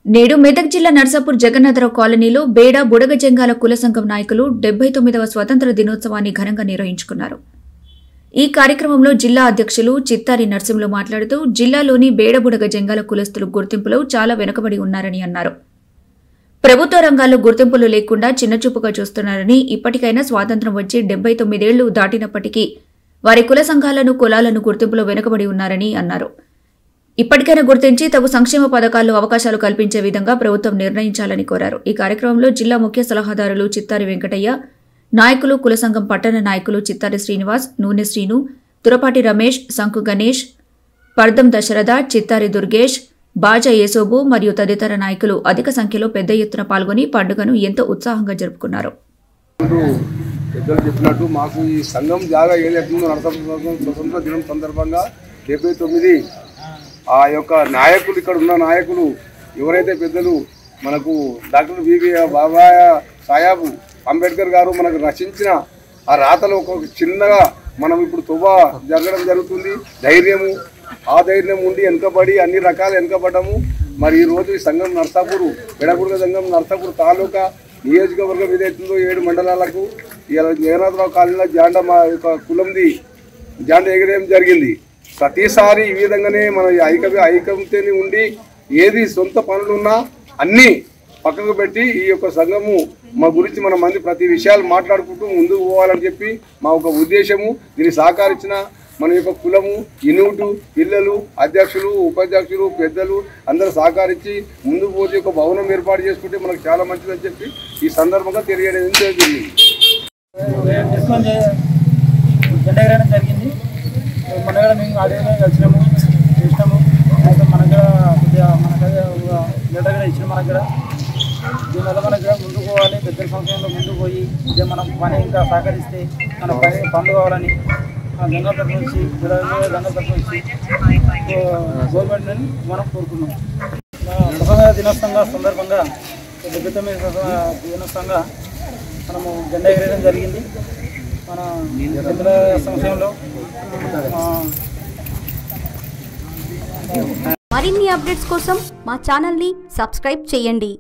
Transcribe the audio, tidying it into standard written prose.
నేడు మెదక్ జిల్లా నర్సాపూర్ జగన్నాథరావు కాలనీలో బేడ బుడగ జంగాల కుల సంఘం నాయకులు 79వ స్వతంత్ర దినోత్సవాన్ని ఘనంగా నిర్వహించుకున్నారు. ఈ కార్యక్రమంలో జిల్లా అధ్యక్షులు చిత్తారి నర్సింహులు మాట్లాడుతూ జిల్లాలోని బేడ బుడగ జంగాల కులస్తులు గుర్తింపులో చాలా వెనుకబడి ఉన్నారని అన్నారు. ప్రభుత్వ రంగాల్లో గుర్తింపులు లేకుండా చిన్నచూపుగా చూస్తున్నారని, ఇప్పటికైనా స్వాతంత్ర్యం వచ్చి 79 ఏళ్లు దాటినప్పటికీ వారి కుల సంఘాలను కులాలను గుర్తింపులో వెనుకబడి ఉన్నారని అన్నారు. ఇప్పటికైనా గుర్తించి తగు సంక్షేమ పథకాల్లో అవకాశాలు కల్పించే విధంగా ప్రభుత్వం నిర్ణయించాలని కోరారు. ఈ కార్యక్రమంలో జిల్లా ముఖ్య సలహాదారులు చిత్తారి వెంకటయ్య, నాయకులు కుల సంఘం పట్టణ నాయకులు చిత్తారి శ్రీనివాస్, నూనె శ్రీను, తురపాటి రమేష్, సంకు గణేష్, పర్దం దశరథ, చిత్తారి దుర్గేష్, బాజా యేసోబు మరియు తదితర నాయకులు అధిక సంఖ్యలో పెద్ద ఎత్తున పాల్గొని పండుగను ఎంతో ఉత్సాహంగా జరుపుకున్నారు. చెప్పినట్టు మాకు ఈ సంఘం జాగా ఏదైతుందో స్వతంత్ర దినం సందర్భంగా 79 ఆ యొక్క నాయకులు, ఇక్కడ ఉన్న నాయకులు ఎవరైతే పెద్దలు మనకు డాక్టర్ బిబి బాబా సాయాబు అంబేద్కర్ గారు మనకు రచించిన ఆ రాతలో ఒక చిన్నగా మనం ఇప్పుడు తుబా జరగడం జరుగుతుంది. ధైర్యము, ఆ ధైర్యం ఉండి వెనుకబడి అన్ని రకాల వెనుకబడ్డము. మరి ఈరోజు ఈ సంఘం నర్సాపూర్ బెడబుడగ సంఘం నర్సాపూర్ తాలూకా నియోజకవర్గం ఏదైతుందో 7 మండలాలకు ఇలా జగన్నాథరావు కాలనీలో జాండ మా యొక్క కులంది జాండ ఎగరేయడం జరిగింది. ప్రతిసారి ఈ విధంగానే మన ఐక్యతని ఉండి ఏది సొంత పనులున్నా అన్నీ పక్కకు పెట్టి ఈ యొక్క సంఘము మా గురించి మన మంది ప్రతి విషయాలు మాట్లాడుకుంటూ ముందుకు పోవాలని చెప్పి మా ఒక ఉద్దేశము. దీన్ని సహకరించిన మన యొక్క కులము, యూనిటు, పిల్లలు, అధ్యక్షులు, ఉపాధ్యక్షులు, పెద్దలు అందరూ సహకరించి ముందుకు పోతే ఒక భవనం ఏర్పాటు చేసుకుంటే మనకు చాలా మంచిదని చెప్పి ఈ సందర్భంగా తెలియడం జరిగింది. మన కూడా మేము ఆడియోగా వచ్చినాము, చేసినాము. అయితే మనకు కొద్దిగా లెటర్ కూడా ఇచ్చిన మనకు కూడా. దీనివల్ల మనకు ముందుకు పోవాలి, పెద్దల సంవత్సరంలో ముందుకు పోయి ఇదే మనం పని ఇంకా సహకరిస్తే మన పనులు కావాలని గంగా తరఫు నుంచి గంగా తరఫు నుంచి గవర్నమెంట్ని మనం కోరుకున్నాం. స్వతంత్ర దినోత్సవంగా సందర్భంగా 79వ దినోత్సవంగా మనము జెండా ఎగరేయడం జరిగింది. మన పెద్దల సంక్షేమంలో మరిన్ని అప్డేట్స్ కోసం మా ఛానల్ని సబ్స్క్రైబ్ చేయండి.